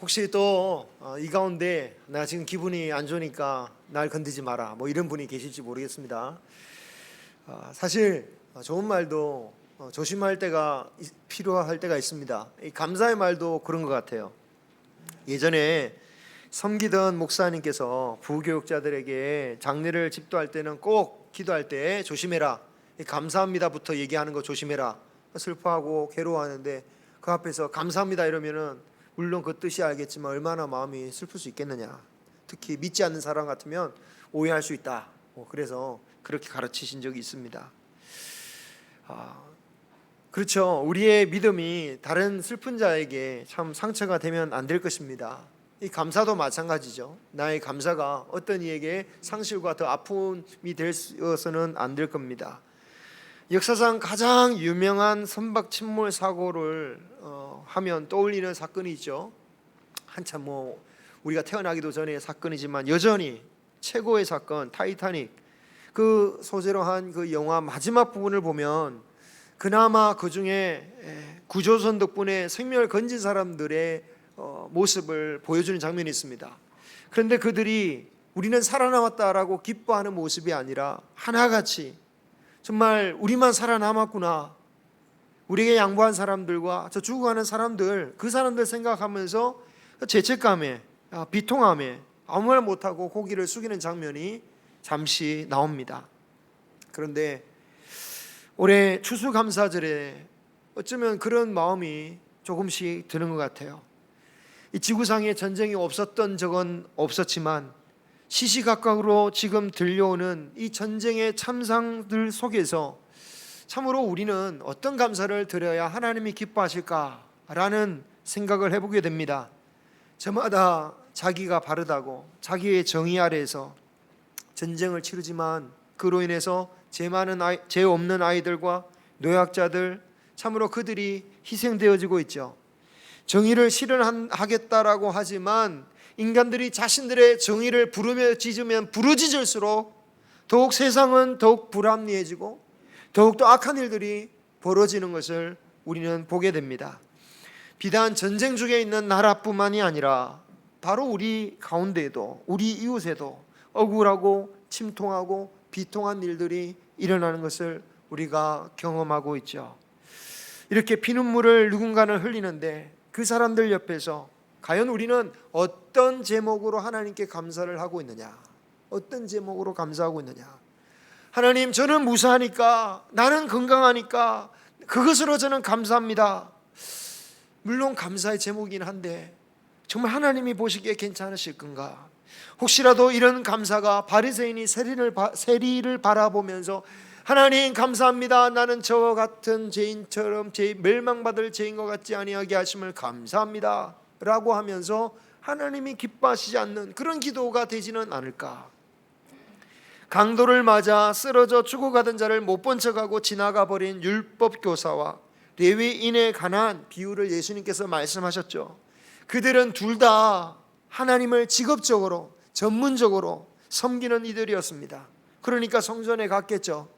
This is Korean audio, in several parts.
혹시 또 이 가운데 나 지금 기분이 안 좋으니까 날 건드지 마라 뭐 이런 분이 계실지 모르겠습니다. 사실 좋은 말도 조심할 때가 필요할 때가 있습니다. 이 감사의 말도 그런 것 같아요. 예전에 섬기던 목사님께서 부교육자들에게 장례를 집도할 때는 꼭 기도할 때 조심해라, 이 감사합니다부터 얘기하는 거 조심해라, 슬퍼하고 괴로워하는데 그 앞에서 감사합니다 이러면은 물론 그 뜻이 알겠지만 얼마나 마음이 슬플 수 있겠느냐. 특히 믿지 않는 사람 같으면 오해할 수 있다. 그래서 그렇게 가르치신 적이 있습니다. 그렇죠. 우리의 믿음이 다른 슬픈 자에게 참 상처가 되면 안 될 것입니다. 이 감사도 마찬가지죠. 나의 감사가 어떤 이에게 상실과 더 아픔이 되어서는 안 될 겁니다. 역사상 가장 유명한 선박 침몰 사고를 하면 떠올리는 사건이 있죠. 한참 우리가 태어나기도 전에 사건이지만 여전히 최고의 사건, 타이타닉. 그 소재로 한 그 영화 마지막 부분을 보면 그나마 그 중에 구조선 덕분에 생명을 건진 사람들의 모습을 보여주는 장면이 있습니다. 그런데 그들이 우리는 살아남았다라고 기뻐하는 모습이 아니라 하나같이 정말 우리만 살아남았구나, 우리에게 양보한 사람들과 저 죽어가는 사람들, 그 사람들 생각하면서 죄책감에 비통함에 아무 말 못하고 고개를 숙이는 장면이 잠시 나옵니다. 그런데 올해 추수감사절에 어쩌면 그런 마음이 조금씩 드는 것 같아요. 이 지구상에 전쟁이 없었던 적은 없었지만 시시각각으로 지금 들려오는 이 전쟁의 참상들 속에서 참으로 우리는 어떤 감사를 드려야 하나님이 기뻐하실까라는 생각을 해보게 됩니다. 저마다 자기가 바르다고 자기의 정의 아래에서 전쟁을 치르지만 그로 인해서 죄 없는 아이들과 노약자들, 참으로 그들이 희생되어지고 있죠. 정의를 실현하겠다라고 하지만 인간들이 자신들의 정의를 부르짖으면 부르짖을수록 더욱 세상은 더욱 불합리해지고 더욱더 악한 일들이 벌어지는 것을 우리는 보게 됩니다. 비단 전쟁 중에 있는 나라뿐만이 아니라 바로 우리 가운데에도, 우리 이웃에도 억울하고 침통하고 비통한 일들이 일어나는 것을 우리가 경험하고 있죠. 이렇게 피눈물을 누군가는 흘리는데 그 사람들 옆에서 과연 우리는 어떤 제목으로 하나님께 감사를 하고 있느냐, 어떤 제목으로 감사하고 있느냐. 하나님, 저는 무사하니까, 나는 건강하니까 그것으로 저는 감사합니다. 물론 감사의 제목이긴 한데 정말 하나님이 보시기에 괜찮으실 건가? 혹시라도 이런 감사가 바리새인이 세리를 바라보면서 하나님 감사합니다, 나는 저와 같은 죄인처럼 멸망받을 죄인과 같지 아니하게 하심을 감사합니다 라고 하면서 하나님이 기뻐하시지 않는 그런 기도가 되지는 않을까? 강도를 맞아 쓰러져 죽어가던 자를 못 본 척하고 지나가 버린 율법 교사와 레위인에 관한 비유를 예수님께서 말씀하셨죠. 그들은 둘 다 하나님을 직업적으로 전문적으로 섬기는 이들이었습니다. 그러니까 성전에 갔겠죠.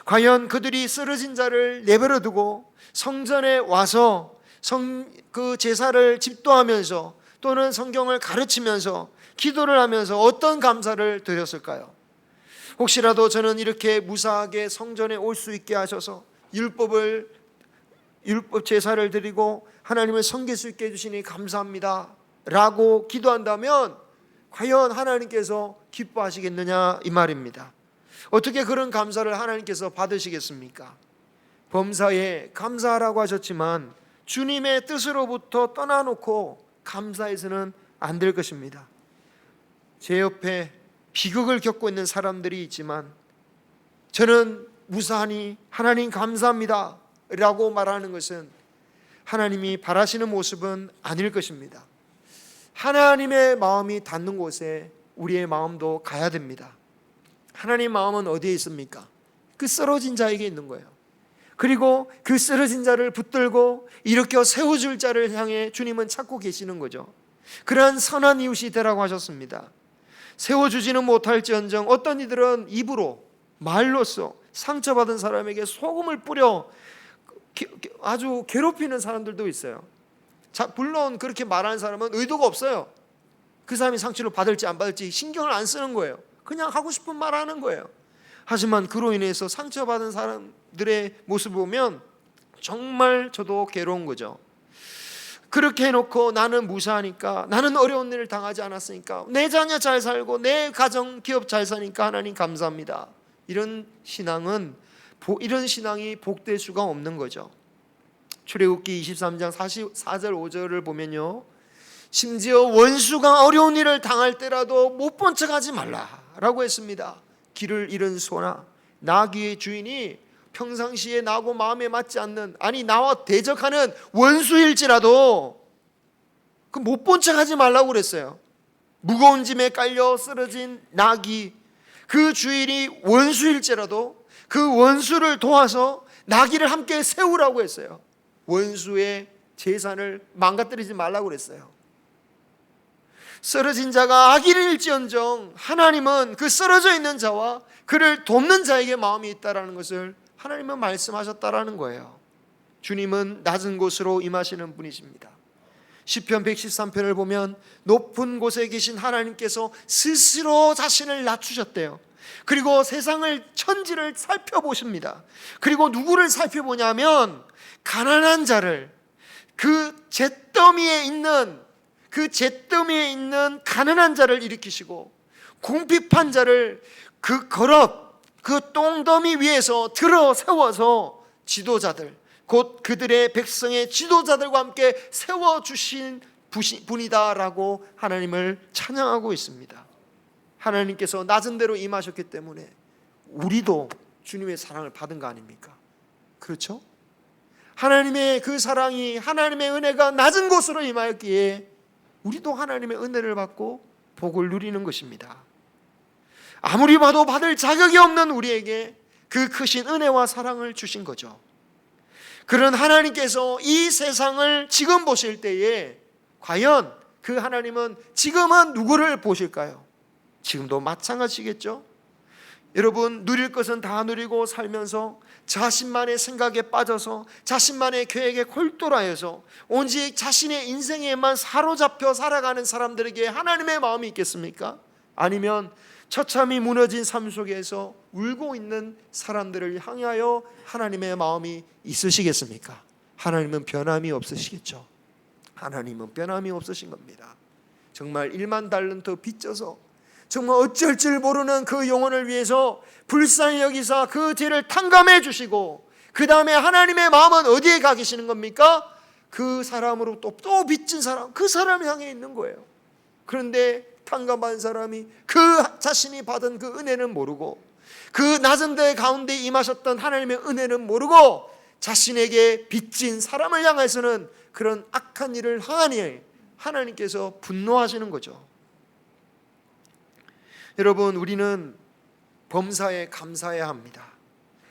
과연 그들이 쓰러진 자를 내버려 두고 성전에 와서 그 제사를 집도하면서 또는 성경을 가르치면서 기도를 하면서 어떤 감사를 드렸을까요? 혹시라도 저는 이렇게 무사하게 성전에 올 수 있게 하셔서 율법 제사를 드리고 하나님을 섬길 수 있게 해주시니 감사합니다 라고 기도한다면 과연 하나님께서 기뻐하시겠느냐 이 말입니다. 어떻게 그런 감사를 하나님께서 받으시겠습니까? 범사에 감사하라고 하셨지만 주님의 뜻으로부터 떠나놓고 감사해서는 안 될 것입니다. 제 옆에 비극을 겪고 있는 사람들이 있지만 저는 무사하니 하나님 감사합니다 라고 말하는 것은 하나님이 바라시는 모습은 아닐 것입니다. 하나님의 마음이 닿는 곳에 우리의 마음도 가야 됩니다. 하나님 마음은 어디에 있습니까? 그 쓰러진 자에게 있는 거예요. 그리고 그 쓰러진 자를 붙들고 일으켜 세워줄 자를 향해 주님은 찾고 계시는 거죠. 그러한 선한 이웃이 되라고 하셨습니다. 세워주지는 못할지언정 어떤 이들은 입으로 말로써 상처받은 사람에게 소금을 뿌려 아주 괴롭히는 사람들도 있어요. 물론 그렇게 말하는 사람은 의도가 없어요. 그 사람이 상처를 받을지 안 받을지 신경을 안 쓰는 거예요. 그냥 하고 싶은 말 하는 거예요. 하지만 그로 인해서 상처받은 사람들의 모습을 보면 정말 저도 괴로운 거죠. 그렇게 해놓고 나는 무사하니까, 나는 어려운 일을 당하지 않았으니까, 내 자녀 잘 살고 내 가정 기업 잘 사니까 하나님 감사합니다, 이런 신앙이 복될 수가 없는 거죠. 출애굽기 23장 4절 5절을 보면요, 심지어 원수가 어려운 일을 당할 때라도 못 본 척하지 말라라고 했습니다. 길을 잃은 소나 나귀의 주인이 평상시에 나하고 마음에 맞지 않는, 아니 나와 대적하는 원수일지라도 그 못 본 척하지 말라고 그랬어요. 무거운 짐에 깔려 쓰러진 나귀, 그 주인이 원수일지라도 그 원수를 도와서 나귀를 함께 세우라고 했어요. 원수의 재산을 망가뜨리지 말라고 그랬어요. 쓰러진 자가 악인을 일지언정 하나님은 그 쓰러져 있는 자와 그를 돕는 자에게 마음이 있다라는 것을 하나님은 말씀하셨다라는 거예요. 주님은 낮은 곳으로 임하시는 분이십니다. 시편 113편을 보면 높은 곳에 계신 하나님께서 스스로 자신을 낮추셨대요. 그리고 세상을, 천지를 살펴보십니다. 그리고 누구를 살펴보냐면 가난한 자를, 그 잿더미에 있는 가난한 자를 일으키시고, 궁핍한 자를 그 똥더미 위에서 들어 세워서 지도자들, 곧 그들의 백성의 지도자들과 함께 세워주신 분이다라고 하나님을 찬양하고 있습니다. 하나님께서 낮은 데로 임하셨기 때문에 우리도 주님의 사랑을 받은 거 아닙니까? 그렇죠? 하나님의 그 사랑이, 하나님의 은혜가 낮은 곳으로 임하였기에 우리도 하나님의 은혜를 받고 복을 누리는 것입니다. 아무리 봐도 받을 자격이 없는 우리에게 그 크신 은혜와 사랑을 주신 거죠. 그런 하나님께서 이 세상을 지금 보실 때에 과연 그 하나님은 지금은 누구를 보실까요? 지금도 마찬가지겠죠. 여러분, 누릴 것은 다 누리고 살면서 자신만의 생각에 빠져서 자신만의 계획에 골똘하여서 오직 자신의 인생에만 사로잡혀 살아가는 사람들에게 하나님의 마음이 있겠습니까? 아니면 처참히 무너진 삶 속에서 울고 있는 사람들을 향하여 하나님의 마음이 있으시겠습니까? 하나님은 변함이 없으시겠죠. 하나님은 변함이 없으신 겁니다. 정말 1만 달란트 빚져서 정말 어쩔 줄 모르는 그 영혼을 위해서 불쌍히 여기사 그 죄를 탕감해 주시고, 그 다음에 하나님의 마음은 어디에 가 계시는 겁니까? 그 사람으로 또 빚진 사람, 그 사람 향해 있는 거예요. 그런데 탕감한 사람이 그 자신이 받은 그 은혜는 모르고, 그 낮은 데 가운데 임하셨던 하나님의 은혜는 모르고 자신에게 빚진 사람을 향해서는 그런 악한 일을 하니 하나님께서 분노하시는 거죠. 여러분, 우리는 범사에 감사해야 합니다.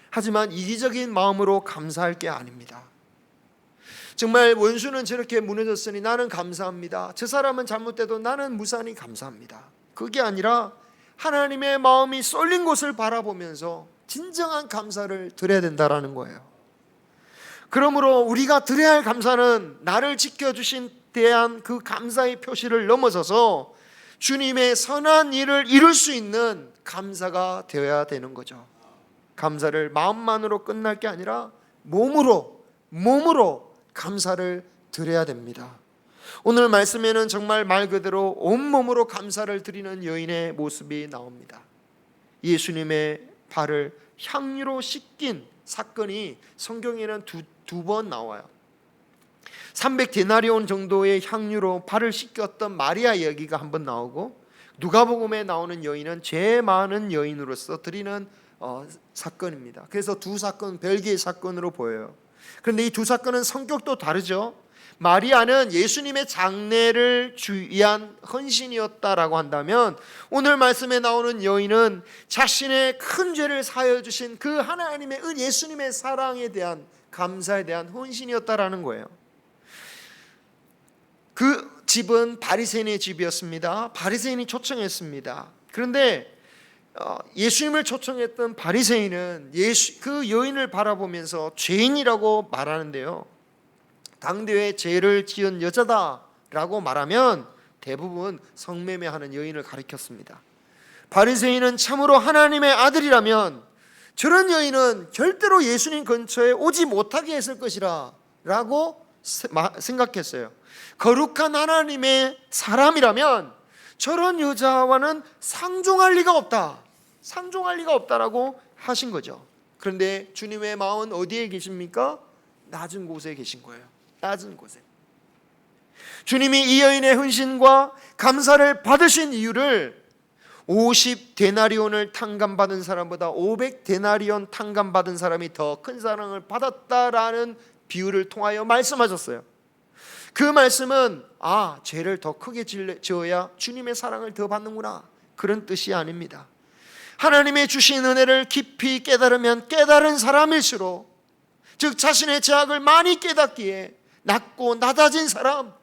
하지만 이기적인 마음으로 감사할 게 아닙니다. 정말 원수는 저렇게 무너졌으니 나는 감사합니다, 저 사람은 잘못돼도 나는 무사하니 감사합니다, 그게 아니라 하나님의 마음이 쏠린 곳을 바라보면서 진정한 감사를 드려야 된다는 거예요. 그러므로 우리가 드려야 할 감사는 나를 지켜주신 대한 그 감사의 표시를 넘어서서 주님의 선한 일을 이룰 수 있는 감사가 되어야 되는 거죠. 감사를 마음만으로 끝날 게 아니라 몸으로 감사를 드려야 됩니다. 오늘 말씀에는 정말 말 그대로 온몸으로 감사를 드리는 여인의 모습이 나옵니다. 예수님의 발을 향유로 씻긴 사건이 성경에는 두 번 나와요. 300데나리온 정도의 향유로 발을 씻겼던 마리아 이야기가 한 번 나오고, 누가복음에 나오는 여인은 죄 많은 여인으로서 드리는 사건입니다. 그래서 두 사건 별개의 사건으로 보여요. 그런데 이 두 사건은 성격도 다르죠. 마리아는 예수님의 장례를 위한 헌신이었다라고 한다면, 오늘 말씀에 나오는 여인은 자신의 큰 죄를 사하여 주신 그 하나님의 예수님의 사랑에 대한 감사에 대한 헌신이었다라는 거예요. 그 집은 바리새인의 집이었습니다. 바리새인이 초청했습니다. 그런데 예수님을 초청했던 바리새인은 그 여인을 바라보면서 죄인이라고 말하는데요, 당대에 죄를 지은 여자다라고 말하면 대부분 성매매하는 여인을 가리켰습니다. 바리새인은 참으로 하나님의 아들이라면 저런 여인은 절대로 예수님 근처에 오지 못하게 했을 것이라 라고 생각했어요. 거룩한 하나님의 사람이라면 저런 여자와는 상종할 리가 없다, 상종할 리가 없다라고 하신 거죠. 그런데 주님의 마음은 어디에 계십니까? 낮은 곳에 계신 거예요. 낮은 곳에. 주님이 이 여인의 헌신과 감사를 받으신 이유를 50데나리온을 탕감받은 사람보다 500데나리온 탕감받은 사람이 더 큰 사랑을 받았다라는 비유를 통하여 말씀하셨어요. 그 말씀은 죄를 더 크게 지어야 주님의 사랑을 더 받는구나, 그런 뜻이 아닙니다. 하나님의 주신 은혜를 깊이 깨달으면 깨달은 사람일수록, 즉 자신의 죄악을 많이 깨닫기에 낮고 낮아진 사람,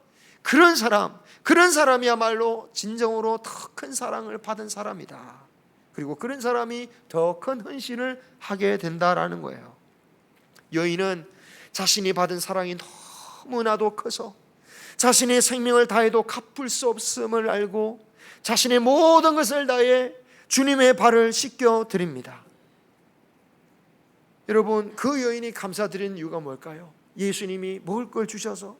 그런 사람이야말로 진정으로 더 큰 사랑을 받은 사람이다. 그리고 그런 사람이 더 큰 헌신을 하게 된다라는 거예요. 여인은 자신이 받은 사랑이 너무나도 커서 자신의 생명을 다해도 갚을 수 없음을 알고 자신의 모든 것을 다해 주님의 발을 씻겨 드립니다. 여러분, 그 여인이 감사드리는 이유가 뭘까요? 예수님이 먹을 걸 주셔서,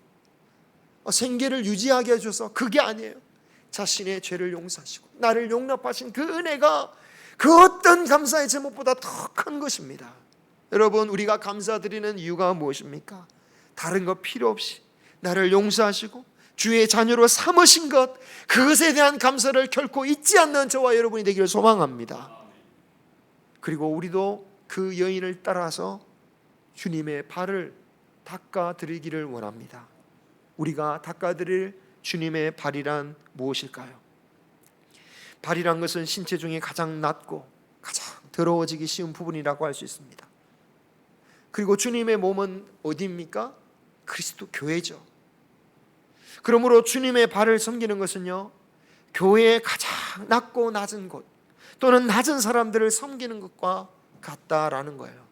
생계를 유지하게 해줘서, 그게 아니에요. 자신의 죄를 용서하시고 나를 용납하신 그 은혜가 그 어떤 감사의 제목보다 더 큰 것입니다. 여러분, 우리가 감사드리는 이유가 무엇입니까? 다른 것 필요 없이 나를 용서하시고 주의 자녀로 삼으신 것, 그것에 대한 감사를 결코 잊지 않는 저와 여러분이 되기를 소망합니다. 그리고 우리도 그 여인을 따라서 주님의 발을 닦아드리기를 원합니다. 우리가 닦아드릴 주님의 발이란 무엇일까요? 발이란 것은 신체 중에 가장 낮고 가장 더러워지기 쉬운 부분이라고 할 수 있습니다. 그리고 주님의 몸은 어디입니까? 그리스도 교회죠. 그러므로 주님의 발을 섬기는 것은요, 교회의 가장 낮고 낮은 곳 또는 낮은 사람들을 섬기는 것과 같다라는 거예요.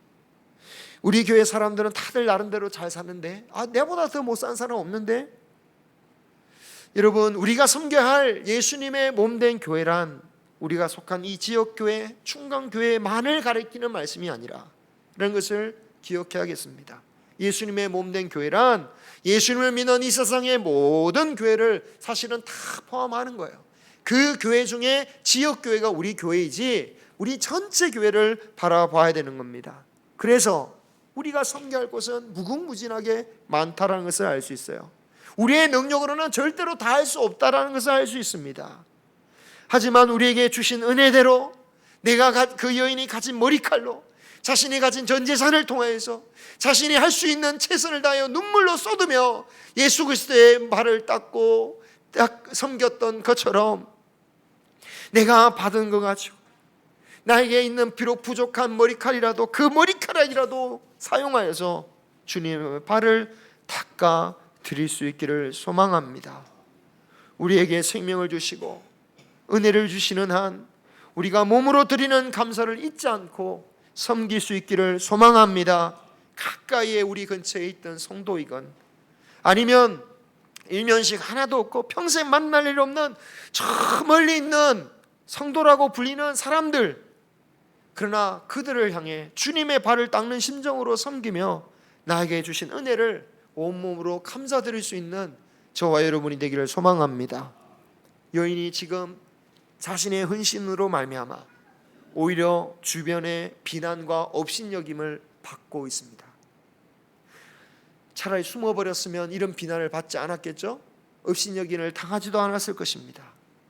우리 교회 사람들은 다들 나름대로 잘 사는데 내보다 더 못 사는 사람 없는데? 여러분, 우리가 섬겨야 할 예수님의 몸된 교회란 우리가 속한 이 지역교회, 충강교회만을 가리키는 말씀이 아니라 이런 것을 기억해야겠습니다. 예수님의 몸된 교회란 예수님을 믿는 이 세상의 모든 교회를 사실은 다 포함하는 거예요. 그 교회 중에 지역교회가 우리 교회이지 우리 전체 교회를 바라봐야 되는 겁니다. 그래서 우리가 섬겨야 할 곳은 무궁무진하게 많다는 것을 알 수 있어요. 우리의 능력으로는 절대로 다 할 수 없다는 것을 알 수 있습니다. 하지만 우리에게 주신 은혜대로 그 여인이 가진 머리칼로 자신이 가진 전 재산을 통하여서 자신이 할 수 있는 최선을 다하여 눈물로 쏟으며 예수 그리스도의 발을 닦고 섬겼던 것처럼 내가 받은 것 가지고 나에게 있는 비록 부족한 머리칼이라도 그 머리카락이라도 사용하여서 주님의 발을 닦아 드릴 수 있기를 소망합니다. 우리에게 생명을 주시고 은혜를 주시는 한 우리가 몸으로 드리는 감사를 잊지 않고 섬길 수 있기를 소망합니다. 가까이에 우리 근처에 있던 성도이건 아니면 일면식 하나도 없고 평생 만날 일 없는 저 멀리 있는 성도라고 불리는 사람들, 그러나 그들을 향해 주님의 발을 닦는 심정으로 섬기며 나에게 주신 은혜를 온몸으로 감사드릴 수 있는 저와 여러분이 되기를 소망합니다. 여인이 지금 자신의 헌신으로 말미암아 오히려 주변의 비난과 업신여김을 받고 있습니다. 차라리 숨어버렸으면 이런 비난을 받지 않았겠죠? 업신여김을 당하지도 않았을 것입니다.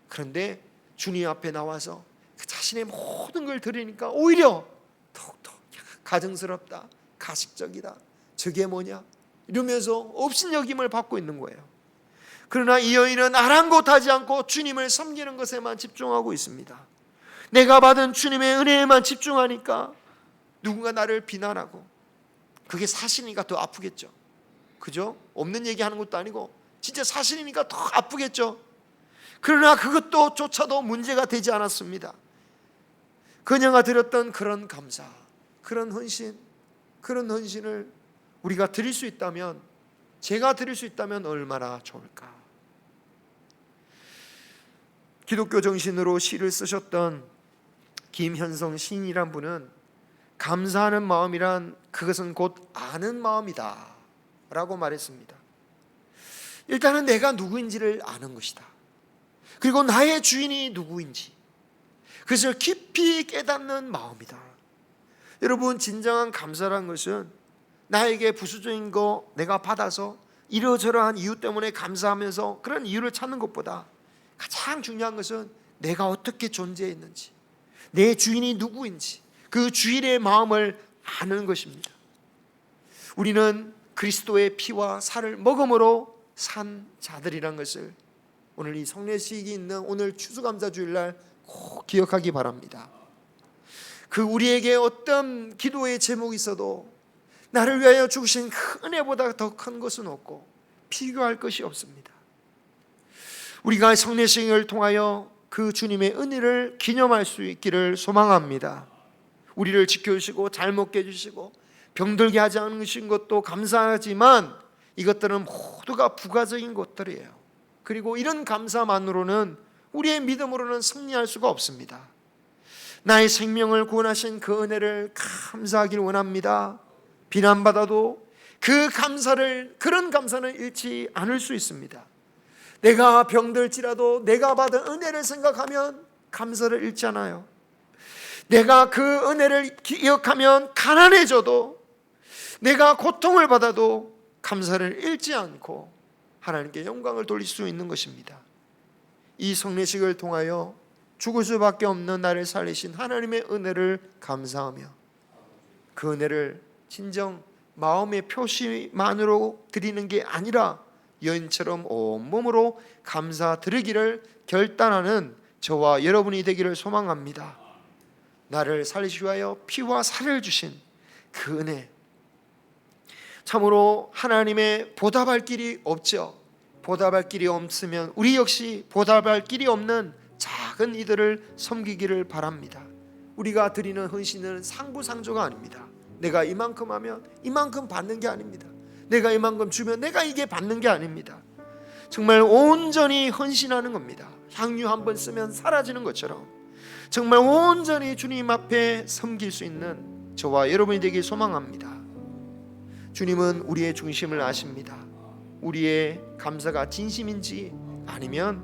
그런데 주님 앞에 나와서 자신의 모든 걸 드리니까 오히려 더욱더 가증스럽다, 가식적이다, 저게 뭐냐 이러면서 업신여김을 받고 있는 거예요. 그러나 이 여인은 아랑곳하지 않고 주님을 섬기는 것에만 집중하고 있습니다. 내가 받은 주님의 은혜에만 집중하니까 누군가 나를 비난하고, 그게 사실이니까 더 아프겠죠. 그죠? 없는 얘기하는 것도 아니고 진짜 사실이니까 더 아프겠죠. 그러나 그것도 조차도 문제가 되지 않았습니다. 그녀가 드렸던 그런 감사, 그런 헌신을 우리가 드릴 수 있다면 제가 드릴 수 있다면 얼마나 좋을까. 기독교 정신으로 시를 쓰셨던 김현성 시인이란 분은 감사하는 마음이란 그것은 곧 아는 마음이다 라고 말했습니다. 일단은 내가 누구인지를 아는 것이다. 그리고 나의 주인이 누구인지 그것을 깊이 깨닫는 마음이다. 여러분, 진정한 감사란 것은 나에게 부수적인 거 내가 받아서 이러저러한 이유 때문에 감사하면서 그런 이유를 찾는 것보다 가장 중요한 것은 내가 어떻게 존재했는지, 내 주인이 누구인지 그 주인의 마음을 아는 것입니다. 우리는 그리스도의 피와 살을 먹음으로 산 자들이란 것을 오늘 이 성례식이 있는 오늘 추수감사주일날 꼭 기억하기 바랍니다. 그 우리에게 어떤 기도의 제목이 있어도 나를 위하여 주신 그 은혜보다 더 큰 것은 없고 비교할 것이 없습니다. 우리가 성례식을 통하여 그 주님의 은혜를 기념할 수 있기를 소망합니다. 우리를 지켜주시고 잘 먹게 해주시고 병들게 하지 않으신 것도 감사하지만 이것들은 모두가 부가적인 것들이에요. 그리고 이런 감사만으로는 우리의 믿음으로는 승리할 수가 없습니다. 나의 생명을 구원하신 그 은혜를 감사하길 원합니다. 비난받아도 그 감사를, 그런 감사는 잃지 않을 수 있습니다. 내가 병들지라도 내가 받은 은혜를 생각하면 감사를 잃지 않아요. 내가 그 은혜를 기억하면 가난해져도, 내가 고통을 받아도 감사를 잃지 않고 하나님께 영광을 돌릴 수 있는 것입니다. 이 성례식을 통하여 죽을 수밖에 없는 나를 살리신 하나님의 은혜를 감사하며 그 은혜를 진정 마음의 표시만으로 드리는 게 아니라 여인처럼 온몸으로 감사드리기를 결단하는 저와 여러분이 되기를 소망합니다. 나를 살리시기 위하여 피와 살을 주신 그 은혜, 참으로 하나님의 보답할 길이 없죠. 보답할 길이 없으면 우리 역시 보답할 길이 없는 작은 이들을 섬기기를 바랍니다. 우리가 드리는 헌신은 상부상조가 아닙니다. 내가 이만큼 하면 이만큼 받는 게 아닙니다. 내가 이만큼 주면 내가 이게 받는 게 아닙니다. 정말 온전히 헌신하는 겁니다. 향유 한 번 쓰면 사라지는 것처럼 정말 온전히 주님 앞에 섬길 수 있는 저와 여러분이 되길 소망합니다. 주님은 우리의 중심을 아십니다. 우리의 감사가 진심인지 아니면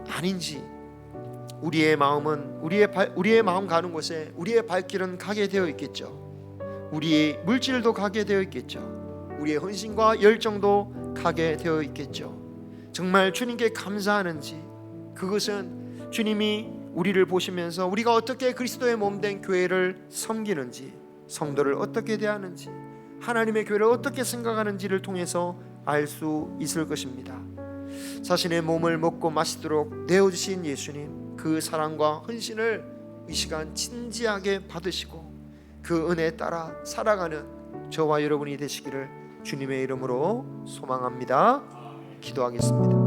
아닌지, 우리의 마음은 우리의 마음 가는 곳에 우리의 발길은 가게 되어 있겠죠. 우리의 물질도 가게 되어 있겠죠. 우리의 헌신과 열정도 가게 되어 있겠죠. 정말 주님께 감사하는지, 그것은 주님이 우리를 보시면서 우리가 어떻게 그리스도의 몸된 교회를 섬기는지, 성도를 어떻게 대하는지, 하나님의 교회를 어떻게 생각하는지를 통해서 알 수 있을 것입니다. 자신의 몸을 먹고 마시도록 내어주신 예수님, 그 사랑과 헌신을 이 시간 진지하게 받으시고 그 은혜에 따라 살아가는 저와 여러분이 되시기를 주님의 이름으로 소망합니다. 기도하겠습니다.